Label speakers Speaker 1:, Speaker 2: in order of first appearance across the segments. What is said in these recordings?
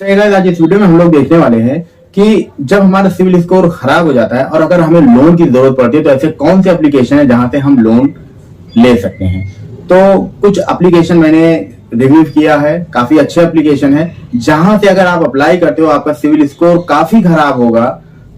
Speaker 1: तो आज इस वीडियो में हम लोग देखने वाले हैं कि जब हमारा सिविल स्कोर खराब हो जाता है और अगर हमें लोन की जरूरत पड़ती है तो ऐसे कौन से एप्लीकेशन है जहां से हम लोन ले सकते हैं। तो कुछ एप्लीकेशन मैंने रिव्यू किया है, काफी अच्छे एप्लीकेशन है जहां से अगर आप अप्लाई करते हो आपका सिविल स्कोर काफी खराब होगा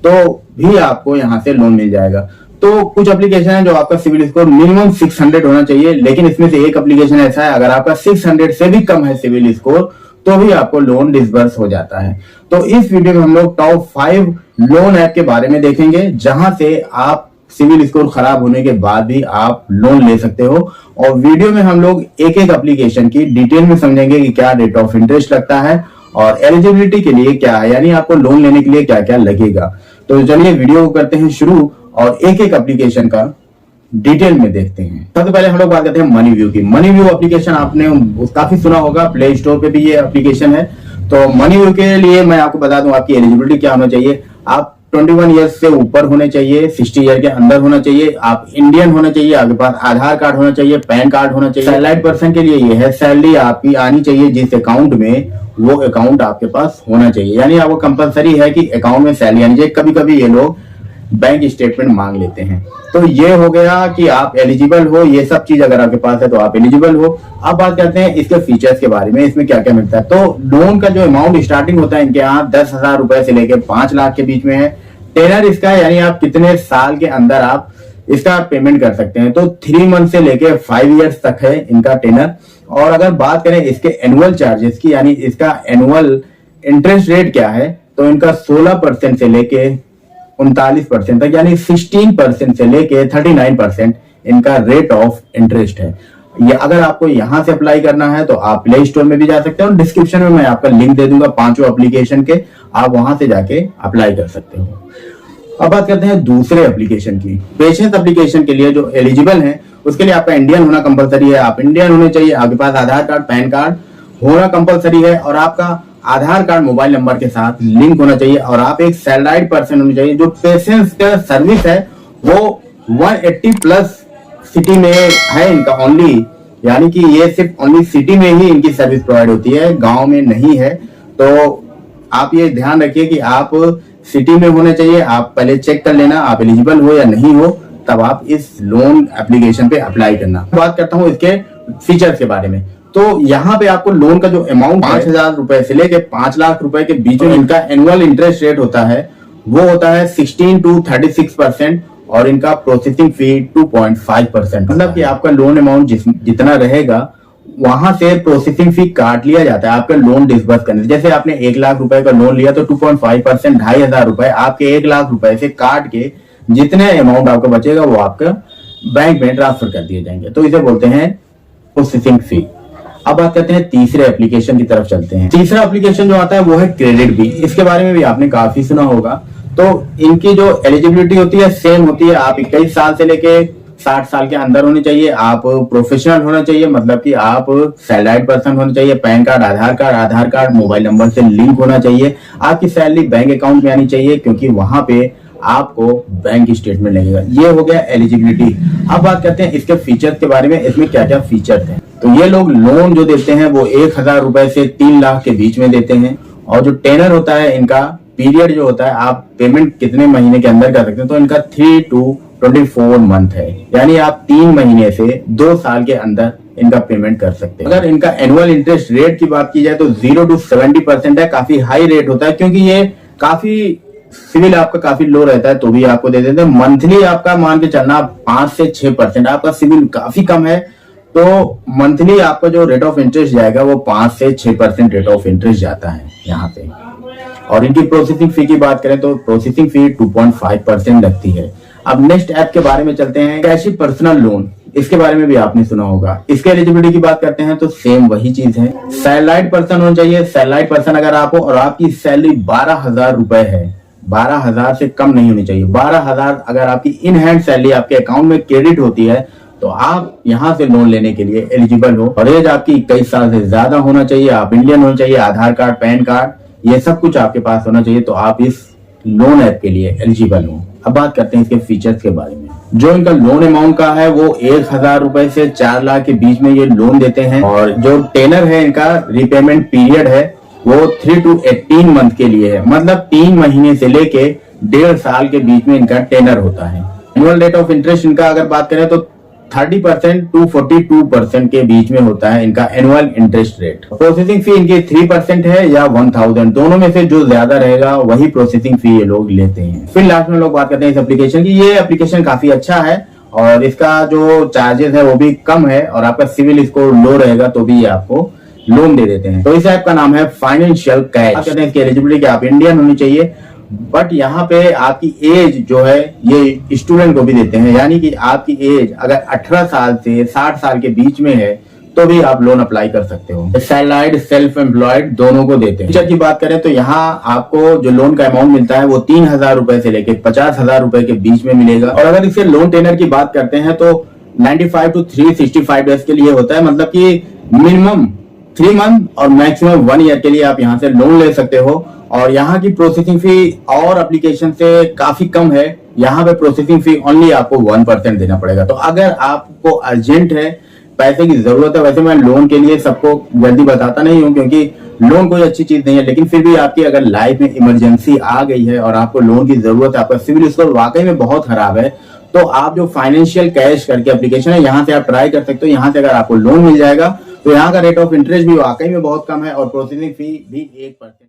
Speaker 1: तो भी आपको यहाँ से लोन मिल जाएगा। तो कुछ एप्लीकेशन है जो आपका सिविल स्कोर मिनिमम 600 होना चाहिए, लेकिन इसमें से एक एप्लीकेशन ऐसा है अगर आपका 600 से भी कम है सिविल स्कोर तो भी आपको लोन डिसबर्स हो जाता है। तो इस वीडियो में हम लोग टॉप 5 लोन ऐप के बारे में देखेंगे जहां से आप सिविल स्कोर खराब होने के बाद भी आप लोन ले सकते हो, और वीडियो में हम लोग एक एक एप्लीकेशन की डिटेल में समझेंगे कि क्या रेट ऑफ इंटरेस्ट लगता है और एलिजिबिलिटी के लिए क्या है, यानी आपको लोन लेने के लिए क्या क्या लगेगा। तो चलिए वीडियो को करते हैं शुरू और एक एक एप्लीकेशन का डिटेल में देखते हैं। सबसे पहले हम लोग बात करते हैं मनी व्यू की। मनी व्यू एप्लीकेशन आपने काफी सुना होगा, प्ले स्टोर पे भी ये एप्लीकेशन है। तो मनी व्यू के लिए मैं आपको बता दूं आपकी एलिजिबिलिटी क्या होना चाहिए। आप 21 ईयर्स से ऊपर होने चाहिए, 60 ईयर के अंदर होना चाहिए, आप इंडियन होना चाहिए, आपके पास आधार कार्ड होना चाहिए, पैन कार्ड होना चाहिए। सैलरीड पर्सन के लिए ये है, सैलरी आपकी आनी चाहिए जिस अकाउंट में, वो अकाउंट आपके पास होना चाहिए, यानी आपको कंपलसरी है कि अकाउंट में सैलरी आनी चाहिए। कभी कभी ये लोग बैंक स्टेटमेंट मांग लेते हैं। तो ये हो गया कि आप एलिजिबल हो, ये सब चीज अगर आपके पास है तो आप एलिजिबल हो। अब बात करते हैं इसके फीचर्स के बारे में, इसमें क्या क्या मिलता है। तो लोन का जो अमाउंट स्टार्टिंग होता है इनके यहाँ 10,000 रुपए से लेकर 5 लाख के बीच में है। टेनर इसका है, यानी आप कितने साल के अंदर आप इसका पेमेंट कर सकते हैं। तो 3 मंथ से लेकर 5 ईयर्स तक है इनका टेनर। और अगर बात करें इसके एनुअल चार्जेस की, यानी इसका एनुअल इंटरेस्ट रेट क्या है, तो इनका 16% से लेके 39% तक, यानी 16% से लेके 39% इनका रेट ऑफ इंटरेस्ट है। ये अगर आपको यहां से अप्लाई करना है तो आप प्ले स्टोर में भी जा सकते हैं और डिस्क्रिप्शन में मैं आपका लिंक दे दूंगा 5 एप्लीकेशन के, आप वहां से जाके अप्लाई कर सकते हो। अब बात करते हैं दूसरे एप्लीकेशन की। पेशेंस एप्लीकेशन के लिए जो एलिजिबल है उसके लिए आपका इंडियन होना कंपलसरी है। आप इंडियन होने चाहिए, आपके पास आधार कार्ड पैन कार्ड होना कंपलसरी है और आपका आधार कार्ड मोबाइल नंबर के साथ लिंक होना चाहिए और आप एक सैलरीड पर्सन होने चाहिए। जो पेशेंस का सर्विस है वो 180 प्लस सिटी में है इनका ओनली, यानी कि ये सिर्फ ओनली सिटी में ही इनकी सर्विस प्रोवाइड होती है, गांव में नहीं है। तो आप ये ध्यान रखिए कि आप सिटी में होने चाहिए। आप पहले चेक कर लेना आप एलिजिबल हो या नहीं हो, तब आप इस लोन एप्लीकेशन पे अप्लाई करना। बात करता हूँ इसके फीचर्स के बारे में। तो यहाँ पे आपको लोन का जो अमाउंट 5,000 रुपए से लेके 5 लाख रुपए के बीच में इनका एनुअल इंटरेस्ट रेट होता है, वो होता है 16 to 36% और इनका प्रोसेसिंग फी 2.5%। मतलब कि आपका लोन अमाउंट जितना रहेगा वहां से प्रोसेसिंग फी काट लिया जाता है आपका लोन डिसबर्स करने से। जैसे आपने 1 लाख रुपए का लोन लिया तो 2.5% 2,500 रुपए आपके 1 लाख रुपए से काट के जितने अमाउंट आपका बचेगा वो आपका बैंक में ट्रांसफर कर दिए जाएंगे। तो इसे बोलते हैं प्रोसेसिंग फी। अब बात करते हैं तीसरे एप्लीकेशन की तरफ चलते हैं। तीसरा एप्लीकेशन जो आता है वो है क्रेडिट बी। इसके बारे में भी आपने काफी सुना होगा। तो इनकी जो एलिजिबिलिटी होती है सेम होती है, आप 21 साल से लेके 60 साल के अंदर होने चाहिए, आप प्रोफेशनल होना चाहिए, मतलब कि आप सैलरीड पर्सन होना चाहिए, पैन कार्ड आधार कार्ड मोबाइल नंबर से लिंक होना चाहिए, आपकी सैलरी बैंक अकाउंट में आनी चाहिए क्योंकि वहां पे आपको बैंक स्टेटमेंट लगेगा। ये हो गया एलिजिबिलिटी। अब बात करते हैं इसके फीचर्स के बारे में, इसमें क्या क्या फीचर्स हैं। तो ये लोग लोन जो देते हैं वो 1,000 रुपए से 3 लाख के बीच में देते हैं, और जो टेनर होता है इनका पीरियड जो होता है, आप पेमेंट कितने महीने के अंदर कर सकते हैं, तो इनका 3 to 24 मंथ है, यानी आप 3 महीने से 2 साल के अंदर इनका पेमेंट कर सकते हैं। अगर इनका एनुअल इंटरेस्ट रेट की बात की जाए तो 0 to 70% है, काफी हाई रेट होता है क्योंकि ये काफी सिविल आपका काफी लो रहता है तो भी आपको दे देते हैं। मंथली आपका मान के चलना 5 से 6%, आपका सिविल काफी कम है तो मंथली आपका जो रेट ऑफ इंटरेस्ट जाएगा वो 5 से 6% रेट ऑफ इंटरेस्ट जाता है यहाँ पे। और इनकी प्रोसेसिंग फी की बात करें तो प्रोसेसिंग फी 2.5% लगती है। अब नेक्स्ट ऐप के बारे में चलते हैं, कैशी पर्सनल लोन। इसके बारे में भी आपने सुना होगा। इसके एलिजिबिलिटी की बात करते हैं तो सेम वही चीज है, सैलरीड पर्सन होना चाहिए। सैलरीड पर्सन अगर आप हो और आपकी सैलरी 12,000 रुपए है, 12,000 से कम नहीं होनी चाहिए। 12,000 अगर आपकी इन हैंड सैलरी आपके अकाउंट में क्रेडिट होती है तो आप यहां से लोन लेने के लिए एलिजिबल हो। और एज आपकी 21 साल से ज्यादा होना चाहिए, आप इंडियन होना चाहिए, आधार कार्ड पैन कार्ड ये सब कुछ आपके पास होना चाहिए, तो आप इस लोन ऐप के लिए एलिजिबल हो। अब बात करते हैं इसके फीचर्स के बारे में। जो इनका लोन अमाउंट का है वो 1,000 रुपए से 4 लाख के बीच में ये लोन देते हैं, और जो टेनर है इनका रिपेमेंट पीरियड है वो 3 to 18 मंथ के लिए है, मतलब 3 महीने से लेके 1.5 साल के बीच में इनका टेनर होता है। एनुअल रेट ऑफ इंटरेस्ट इनका अगर बात करें तो 30% टू 42% के बीच में होता है इनका annual interest rate. Processing fee इनकी 3% है या 1000, दोनों में से जो ज्यादा रहेगा वही प्रोसेसिंग फी ये लोग लेते हैं। फिर लास्ट में लोग बात करते हैं इस एप्लीकेशन की। ये एप्लीकेशन काफी अच्छा है और इसका जो चार्जेस है वो भी कम है, और आपका सिविल स्कोर लो रहेगा तो भी ये आपको लोन दे देते हैं। तो इस ऐप का नाम है फाइनेंशियल कैश। कहते हैं इसकी एलिजिबिलिटी कि आप इंडियन होनी चाहिए, बट यहाँ पे आपकी एज जो है ये स्टूडेंट को भी देते हैं, यानी कि आपकी एज अगर 18 साल से 60 साल के बीच में है तो भी आप लोन अप्लाई कर सकते हो। सैलराइड, सेल्फ एम्प्लॉयड दोनों को देते हैं। फीचर की बात करें तो यहाँ आपको जो लोन का अमाउंट मिलता है वो 3000 रुपए से लेके 50,000 रुपए के बीच में मिलेगा। और अगर इसे लोन टेनर की बात करते हैं तो 95 to 365 डेज के लिए होता है, मतलब कि मिनिमम 3 मंथ और मैक्सिमम 1 ईयर के लिए आप यहाँ से लोन ले सकते हो। और यहाँ की प्रोसेसिंग फी और एप्लीकेशन से काफी कम है। यहाँ पे प्रोसेसिंग फी ओनली आपको 1% देना पड़ेगा। तो अगर आपको अर्जेंट है, पैसे की जरूरत है, वैसे मैं लोन के लिए सबको जल्दी बताता नहीं हूँ क्योंकि लोन कोई अच्छी चीज नहीं है, लेकिन फिर भी आपकी अगर लाइफ में इमरजेंसी आ गई है और आपको लोन की जरूरत है, आपका सिविल स्कोर वाकई में बहुत खराब है, तो आप जो फाइनेंशियल कैश करके एप्लीकेशन है यहाँ से आप ट्राई कर सकते हो। यहाँ से अगर आपको लोन मिल जाएगा तो यहाँ का रेट ऑफ इंटरेस्ट भी वाकई में बहुत कम है और प्रोसेसिंग फी भी 1%।